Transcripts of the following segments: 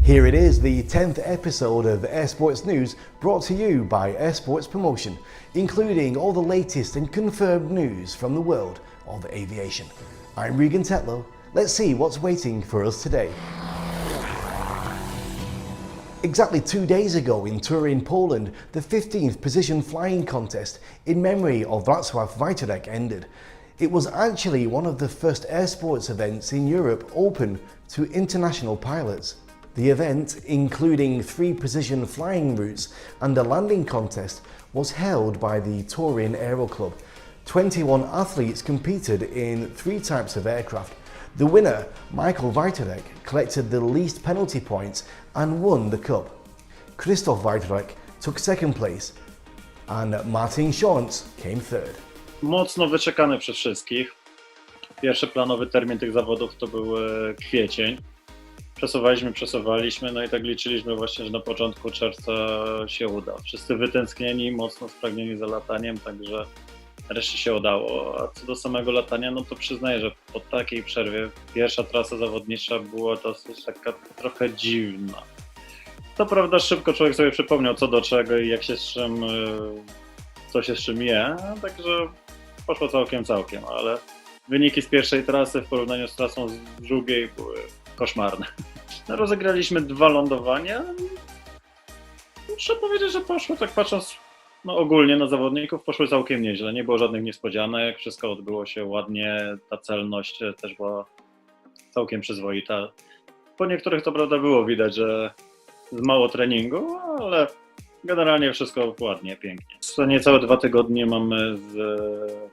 Here it is, the 10th episode of Air Sports News, brought to you by Air Sports Promotion, including all the latest and confirmed news from the world of aviation. I'm Regan Tetlow. Let's see what's waiting for us today. Exactly 2 days ago in Turin, Poland, the 15th Precision Flying Contest in memory of Václav Vajtadek ended. It was actually one of the first air sports events in Europe open to international pilots. The event, including 3 precision flying routes and a landing contest, was held by the Turin Aero Club. 21 athletes competed in 3 types of aircraft. The winner, Michael Vajtadek, collected the least penalty points and won the cup. Krzysztof Vajtadek took second place and Martin Schonz came third. Mocno wyczekany przez wszystkich. Pierwszy planowy termin tych zawodów to był kwiecień. Przesuwaliśmy, no i tak liczyliśmy właśnie, że na początku czerwca się uda. Wszyscy wytęsknieni, mocno spragnieni za lataniem, także wreszcie się udało. A co do samego latania, no to przyznaję, że po takiej przerwie pierwsza trasa zawodnicza była dosyć taka trochę dziwna. To prawda, szybko człowiek sobie przypomniał co do czego i jak się z czym, co się z czym je, także poszło całkiem, ale wyniki z pierwszej trasy w porównaniu z trasą z drugiej były koszmarne. No, rozegraliśmy 2 lądowania. Trzeba powiedzieć, że poszło, tak patrząc ogólnie na zawodników, poszły całkiem nieźle. Nie było żadnych niespodzianek, wszystko odbyło się ładnie, ta celność też była całkiem przyzwoita. Po niektórych to prawda było widać, że mało treningu, ale generalnie wszystko ładnie, pięknie. Za niecałe 2 tygodnie mamy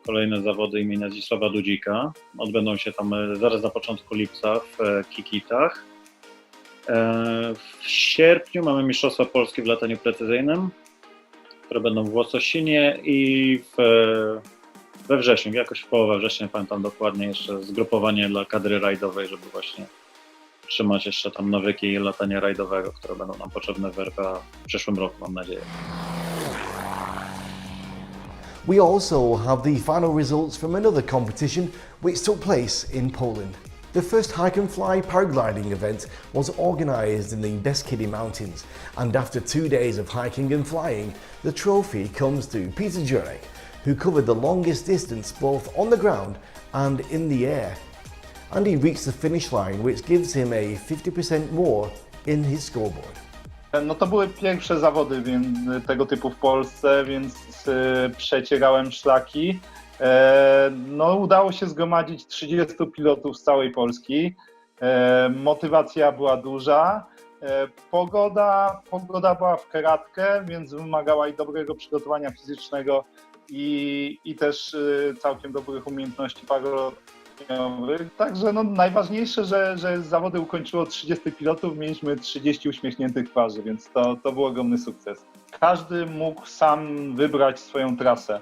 kolejne zawody imienia Zdzisława Dudzika. Odbędą się tam zaraz na początku lipca w Kikitach. W sierpniu mamy Mistrzostwa Polski w lataniu precyzyjnym, które będą w Łososinie, i we wrześniu, jakoś w połowę września, pamiętam dokładnie, jeszcze zgrupowanie dla kadry rajdowej, żeby właśnie trzymać jeszcze tam nawyki latania rajdowego, które będą nam potrzebne w RPA w przyszłym roku, mam nadzieję. We also have the final results from another competition which took place in Poland. The first hike and fly paragliding event was organised in the Beskidi Mountains, and after 2 days of hiking and flying, the trophy comes to Peter Jurek, who covered the longest distance both on the ground and in the air. And he reached the finish line, which gives him a 50% more in his scoreboard. No to były pierwsze zawody tego typu w Polsce, więc przecierałem szlaki. No, udało się zgromadzić 30 pilotów z całej Polski. Motywacja była duża. Pogoda była w kratkę, więc wymagała i dobrego przygotowania fizycznego i też całkiem dobrych umiejętności parolotowych. Także najważniejsze, że zawody ukończyło 30 pilotów, mieliśmy 30 uśmiechniętych twarzy, więc to był ogromny sukces. Każdy mógł sam wybrać swoją trasę.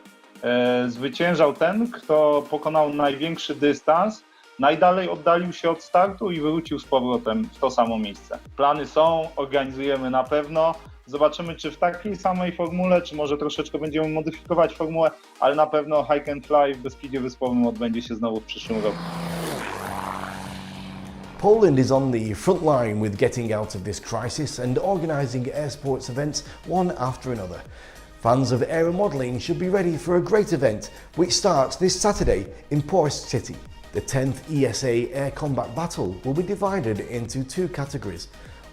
Zwyciężał ten, kto pokonał największy dystans, najdalej oddalił się od startu i wrócił z powrotem w to samo miejsce. Plany są, organizujemy na pewno. Zobaczymy, czy w takiej samej formule, czy może troszeczkę będziemy modyfikować formułę, ale na pewno Hike and Fly w Beskidzie Wyspowym odbędzie się znowu w przyszłym roku. Poland is on the front line with getting out of this crisis and organising air sports events one after another. Fans of AEROMODELLING should be ready for a great event which starts this Saturday in Porsche City. The 10th ESA Air Combat Battle will be divided into 2 categories: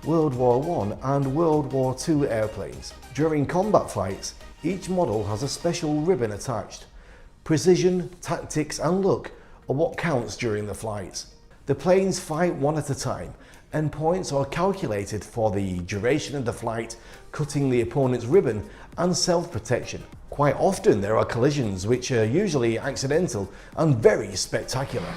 World War I and World War II airplanes. During combat flights, each model has a special ribbon attached. Precision, tactics and luck are what counts during the flights. The planes fight one at a time, and points are calculated for the duration of the flight, cutting the opponent's ribbon and self-protection. Quite often there are collisions which are usually accidental and very spectacular.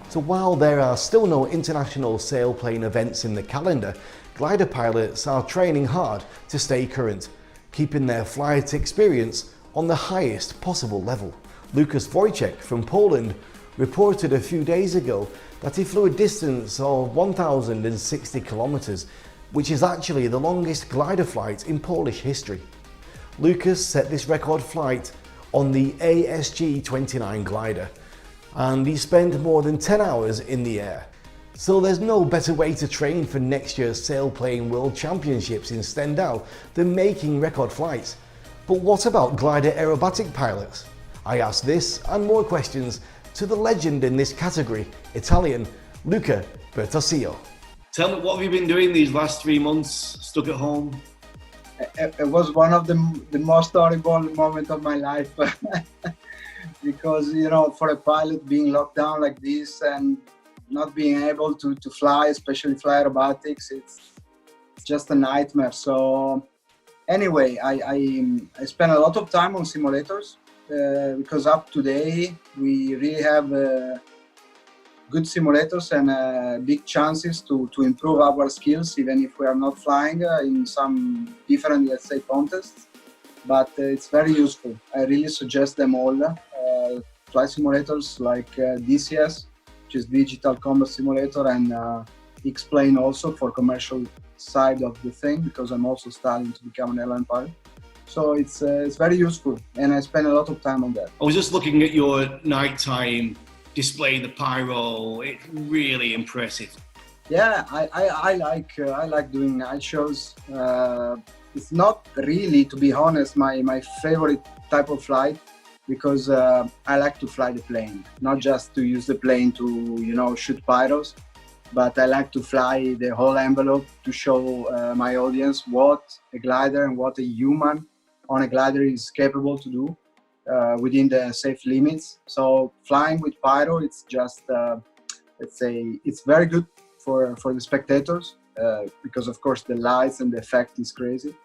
So while there are still no international sailplane events in the calendar, glider pilots are training hard to stay current, keeping their flight experience on the highest possible level. Lukas Wojciech from Poland reported a few days ago that he flew a distance of 1,060 kilometers, which is actually the longest glider flight in Polish history. Lukas set this record flight on the ASG-29 glider, and he spent more than 10 hours in the air. So there's no better way to train for next year's Sailplane World Championships in Stendal than making record flights. But what about glider aerobatic pilots? I asked this and more questions to the legend in this category, Italian Luca Bertossio. Tell me, what have you been doing these last 3 months, stuck at home? It was one of the most horrible moments of my life because, you know, for a pilot being locked down like this and not being able to fly, especially fly aerobatics, it's just a nightmare. So anyway, I spent a lot of time on simulators because up today we really have good simulators and big chances to improve our skills, even if we are not flying in some different, let's say, contests. But it's very useful. I really suggest them all. Flight simulators like DCS, which is Digital Combat Simulator, and X-Plane also for commercial side of the thing, because I'm also studying to become an airline pilot. So it's very useful, and I spend a lot of time on that. I was just looking at your nighttime display, the pyro. It's really impressive. Yeah, I like doing night shows. It's not really, to be honest, my favorite type of flight, because I like to fly the plane, not just to use the plane to, you know, shoot pyros, but I like to fly the whole envelope to show my audience what a glider and what a human on a glider is capable to do within the safe limits. So flying with pyro, it's just, let's say, it's very good for the spectators because of course the lights and the effect is crazy.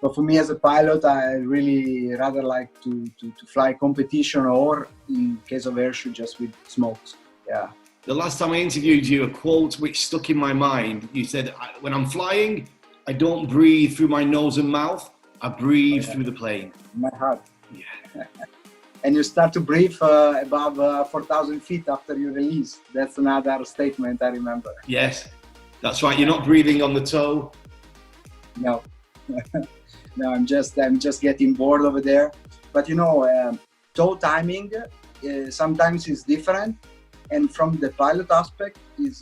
But for me as a pilot, I really rather like to fly competition, or in case of airshow, just with smokes. Yeah. The last time I interviewed you, a quote which stuck in my mind, you said, when I'm flying, I don't breathe through my nose and mouth, I breathe through the plane. My heart. Yeah. And you start to breathe above 4,000 feet after you release. That's another statement I remember. Yes, that's right. You're not breathing on the toe. No. No, I'm just getting bored over there. But you know, toe timing sometimes is different, and from the pilot aspect is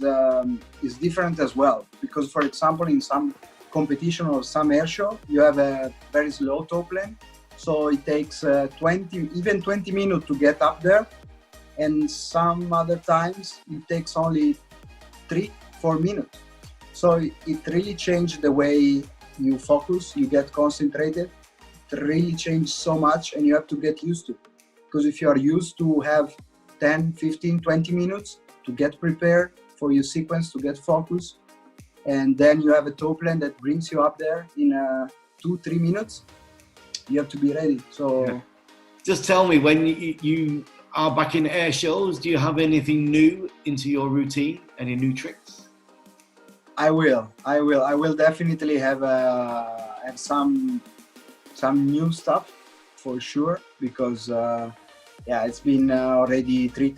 different as well. Because, for example, in some competition or some airshow, you have a very slow toe plane, so it takes 20 minutes to get up there, and some other times it takes only 3-4 minutes. So it really changed the way you focus, you get concentrated. It really changed so much, and you have to get used to it. Because if you are used to have 10, 15, 20 minutes to get prepared for your sequence, to get focused, and then you have a toe plane that brings you up there in 2-3 minutes, you have to be ready. So yeah. Just tell me, when you are back in air shows, do you have anything new into your routine? Any new tricks? I will definitely have some new stuff for sure, because yeah, it's been already 3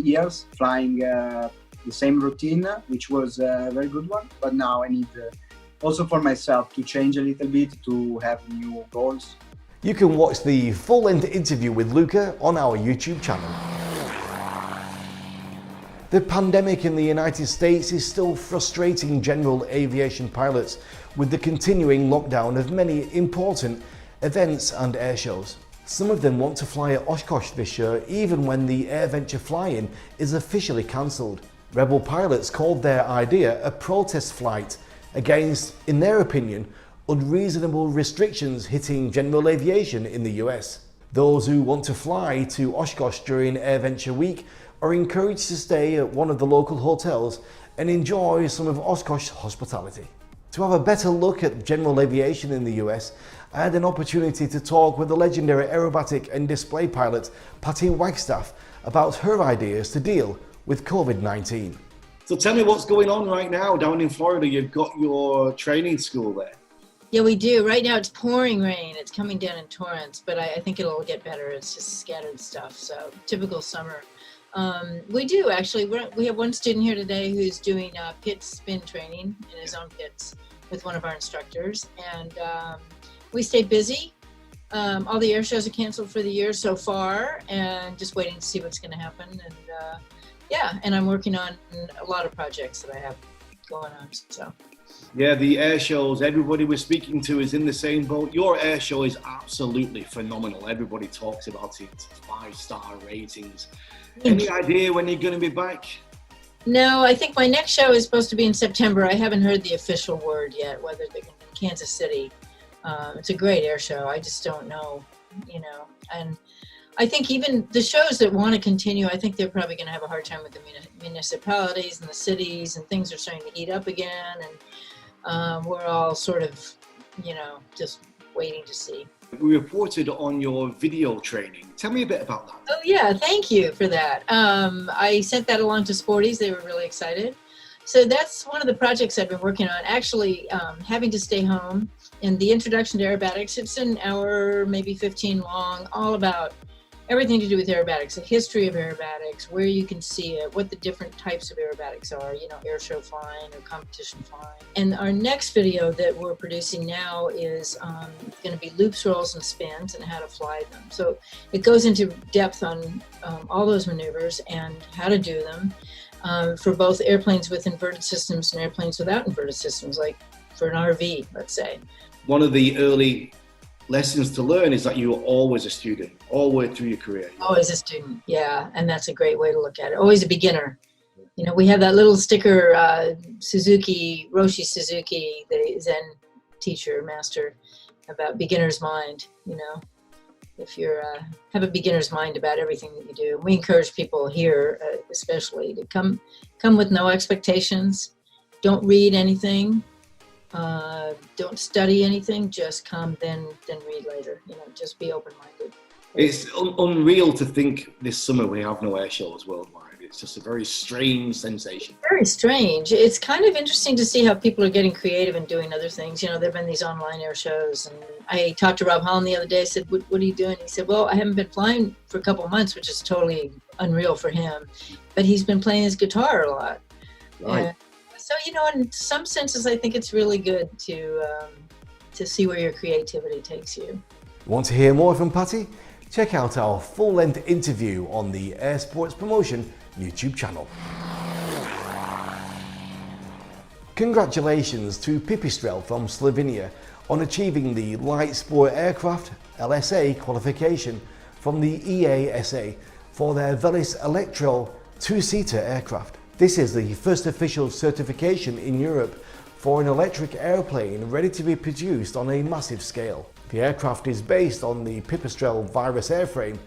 years flying the same routine, which was a very good one. But now I need also for myself to change a little bit, to have new goals. You can watch the full-length interview with Luca on our YouTube channel. The pandemic in the United States is still frustrating general aviation pilots with the continuing lockdown of many important events and air shows. Some of them want to fly at Oshkosh this year, even when the AirVenture fly-in is officially cancelled. Rebel pilots called their idea a protest flight against, in their opinion, unreasonable restrictions hitting general aviation in the US. Those who want to fly to Oshkosh during AirVenture week are encouraged to stay at one of the local hotels and enjoy some of Oshkosh's hospitality. To have a better look at general aviation in the US, I had an opportunity to talk with the legendary aerobatic and display pilot Patty Wagstaff about her ideas to deal with COVID-19. So tell me what's going on right now down in Florida. You've got your training school there. Yeah, we do. Right now it's pouring rain. It's coming down in torrents, but I think it'll get better. It's just scattered stuff, so typical summer. We do actually. We have one student here today who's doing pit spin training in his own pits with one of our instructors, and we stay busy. All the air shows are canceled for the year so far, and just waiting to see what's going to happen. And yeah, and I'm working on a lot of projects that I have going on. So. Yeah, the air shows, everybody we're speaking to is in the same boat. Your air show is absolutely phenomenal. Everybody talks about it, 5-star ratings. Any idea when you're going to be back? No, I think my next show is supposed to be in September. I haven't heard the official word yet, whether they're going to be in Kansas City. It's a great air show. I just don't know, you know. And I think even the shows that want to continue, I think they're probably going to have a hard time with the municipalities and the cities, and things are starting to heat up again. And we're all sort of, you know, just waiting to see. We reported on your video training. Tell me a bit about that. Oh yeah, thank you for that. I sent that along to Sporties. They were really excited. So that's one of the projects I've been working on, actually having to stay home. And the introduction to aerobatics, it's an hour, maybe 15 long, all about everything to do with aerobatics, the history of aerobatics, where you can see it, what the different types of aerobatics are, you know, air show flying or competition flying. And our next video that we're producing now is going to be loops, rolls, and spins and how to fly them. So it goes into depth on all those maneuvers and how to do them for both airplanes with inverted systems and airplanes without inverted systems, like for an RV, let's say. One of the early lessons to learn is that you were always a student, all the way through your career. Always a student, yeah, and that's a great way to look at it. Always a beginner. You know, we have that little sticker, Roshi Suzuki, the Zen teacher, master, about beginner's mind. You know, if you're have a beginner's mind about everything that you do. We encourage people here, especially, to come with no expectations. Don't read anything. Don't study anything, just come, then read later. You know, just be open-minded. It's unreal to think this summer we have no air shows worldwide. It's just a very strange sensation. Very strange. It's kind of interesting to see how people are getting creative and doing other things. You know, there have been these online air shows, and I talked to Rob Holland the other day. I said, what are you doing? He said, well, I haven't been flying for a couple of months, which is totally unreal for him, but he's been playing his guitar a lot. Right. So, you know, in some senses, I think it's really good to see where your creativity takes you. Want to hear more from Patty? Check out our full-length interview on the Air Sports Promotion YouTube channel. Congratulations to Pipistrel from Slovenia on achieving the Light Sport Aircraft LSA qualification from the EASA for their Velis Electro two-seater aircraft. This is the first official certification in Europe for an electric airplane ready to be produced on a massive scale. The aircraft is based on the Pipistrel Virus airframe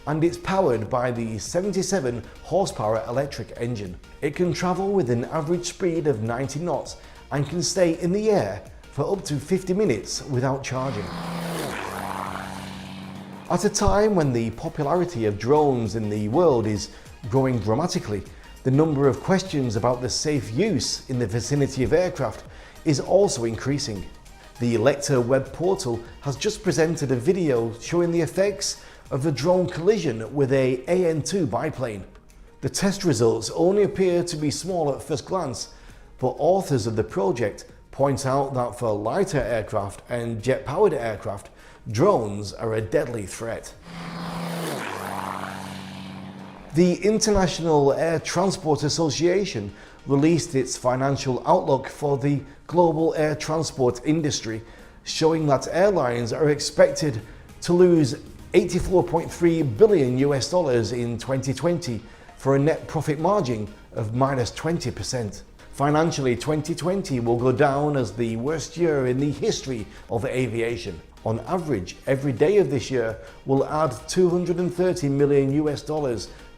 and it's powered by the 77 horsepower electric engine. It can travel with an average speed of 90 knots and can stay in the air for up to 50 minutes without charging. At a time when the popularity of drones in the world is growing dramatically, the number of questions about the safe use in the vicinity of aircraft is also increasing. The Lecter web portal has just presented a video showing the effects of a drone collision with a AN2 biplane. The test results only appear to be small at first glance, but authors of the project point out that for lighter aircraft and jet-powered aircraft, drones are a deadly threat. The International Air Transport Association released its financial outlook for the global air transport industry, showing that airlines are expected to lose $84.3 billion in 2020 for a net profit margin of minus 20%. Financially, 2020 will go down as the worst year in the history of aviation. On average, every day of this year will add $230 million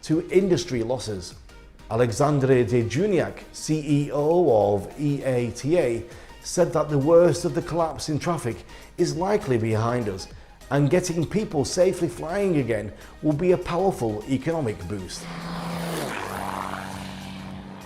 to industry losses. Alexandre de Juniac, CEO of EATA, said that the worst of the collapse in traffic is likely behind us, and getting people safely flying again will be a powerful economic boost.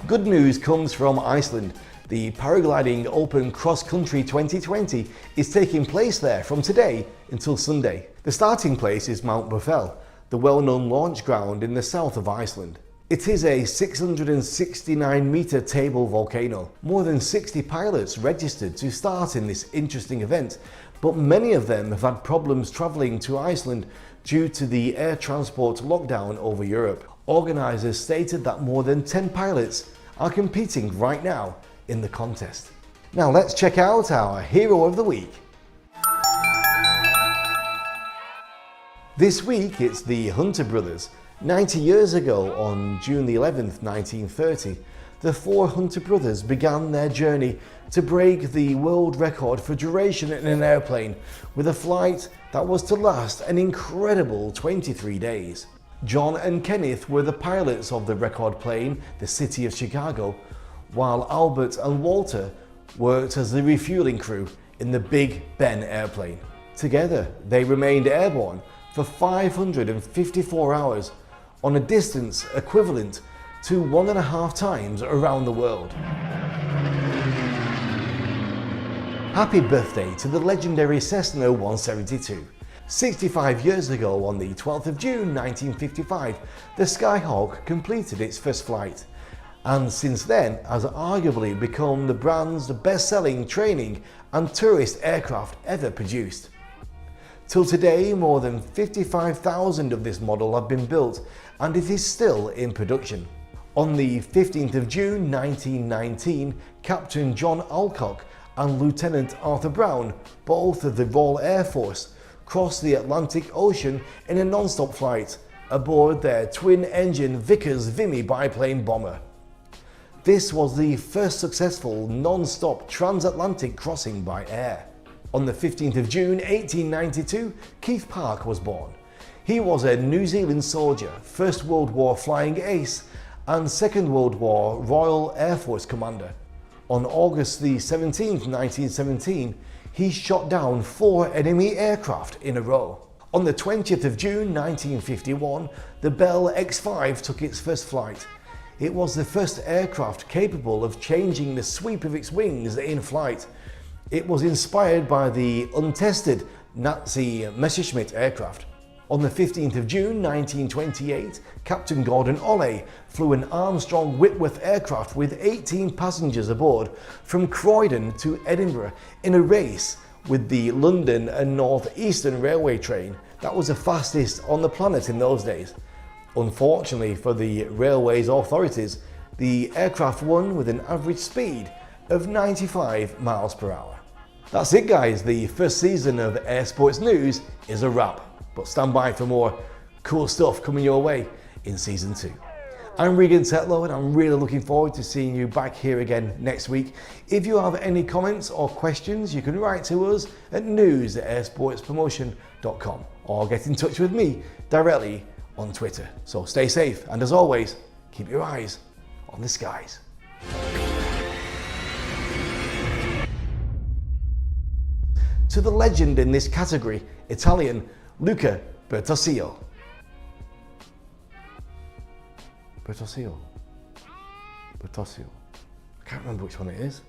Good news comes from Iceland. The Paragliding Open Cross Country 2020 is taking place there from today until Sunday. The starting place is Mount Bufell, the well-known launch ground in the south of Iceland. It is a 669-meter table volcano. More than 60 pilots registered to start in this interesting event, but many of them have had problems travelling to Iceland due to the air transport lockdown over Europe. Organisers stated that more than 10 pilots are competing right now in the contest. Now let's check out our hero of the week. This week it's the Hunter brothers. 90 years ago, on June the 11th, 1930, the four Hunter brothers began their journey to break the world record for duration in an airplane with a flight that was to last an incredible 23 days. John and Kenneth were the pilots of the record plane, the City of Chicago, while Albert and Walter worked as the refueling crew in the Big Ben airplane. Together, they remained airborne for 554 hours on a distance equivalent to 1.5 times around the world. Happy birthday to the legendary Cessna 172. 65 years ago, on the 12th of June 1955, the Skyhawk completed its first flight, and since then has arguably become the brand's best-selling training and tourist aircraft ever produced. Till today, more than 55,000 of this model have been built, and it is still in production. On the 15th of June 1919, Captain John Alcock and Lieutenant Arthur Brown, both of the Royal Air Force, crossed the Atlantic Ocean in a non-stop flight aboard their twin-engine Vickers Vimy biplane bomber. This was the first successful non-stop transatlantic crossing by air. On the 15th of June 1892, Keith Park was born. He was a New Zealand soldier, First World War flying ace, and Second World War Royal Air Force commander. On August the 17th, 1917, he shot down 4 enemy aircraft in a row. On the 20th of June 1951, the Bell X-5 took its first flight. It was the first aircraft capable of changing the sweep of its wings in flight. It was inspired by the untested Nazi Messerschmitt aircraft. On the 15th of June 1928, Captain Gordon Olley flew an Armstrong Whitworth aircraft with 18 passengers aboard from Croydon to Edinburgh in a race with the London and North Eastern Railway train that was the fastest on the planet in those days. Unfortunately for the railways authorities, the aircraft won with an average speed of 95 miles per hour. That's it guys, the first season of Air Sports News is a wrap. But stand by for more cool stuff coming your way in season 2. I'm Regan Tetlow and I'm really looking forward to seeing you back here again next week. If you have any comments or questions, you can write to us at news@airsportspromotion.com or get in touch with me directly on Twitter. So stay safe and as always, keep your eyes on the skies. To the legend in this category, Italian Luca Bertosio. I can't remember which one it is.